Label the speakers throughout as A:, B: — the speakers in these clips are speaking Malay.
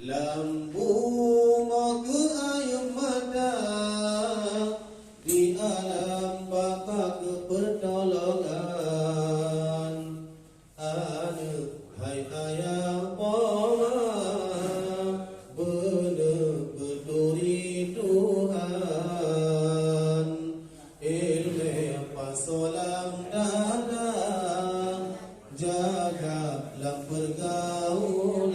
A: Lampu mau ke air mata di alam baka kepertolongan. Ada hai ayah poma bener berduri Tuhan. Ilmu pasolam dadang jagalah pergaulan.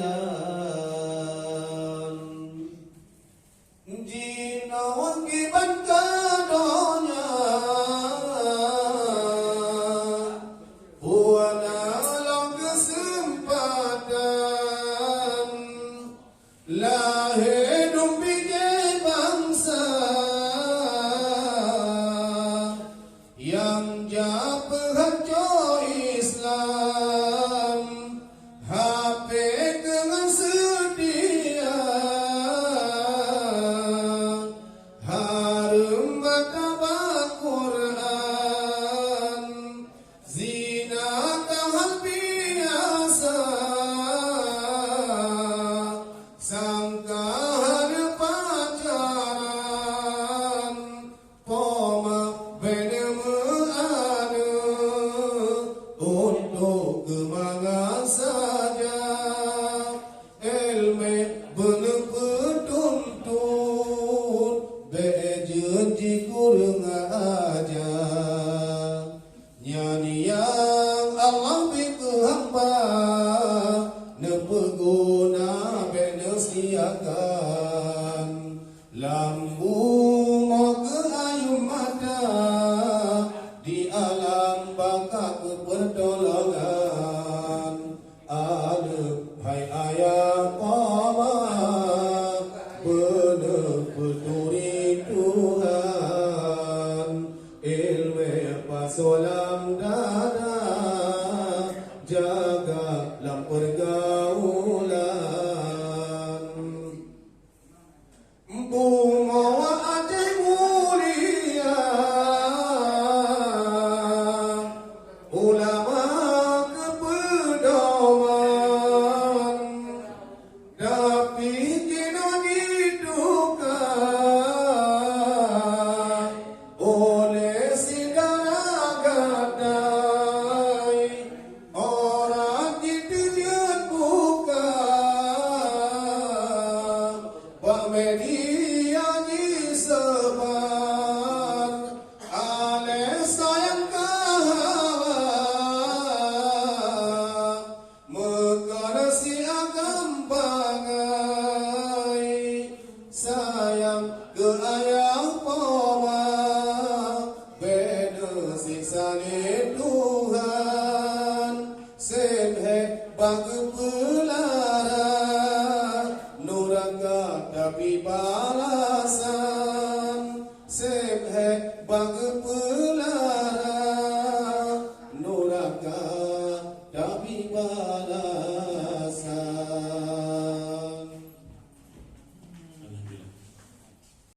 A: Jinawan kiban kadonya buana long kesempatan lahir dumpinye bangsa yang japahajo Islam HP dengan sedia harum martabat Quran zina tahap biasa sangka hari pacaran poma bener untuk kemangan saja ilmu bener bertuntut bejen kurang aja nyanyi yang Allah biku hamba nepeguna bener siakan lampu mau ke ayu mata di alam baka kepertolongan. Ada hai ayah poma bener berduri Tuhan. Ilmu pasolam dada jagalah pergaulan. Bunga Aceh mulia ulama kepedoman tapi kena diduga oleh segala gadai orang ditujut buka Pak media disebar ale sayang kahawa mekana si agam bangai sayang ke ayah poma beda siksa ni Tuhan semhe bagi pelara nuraka tapi balasan semhe bagi pelara nuraka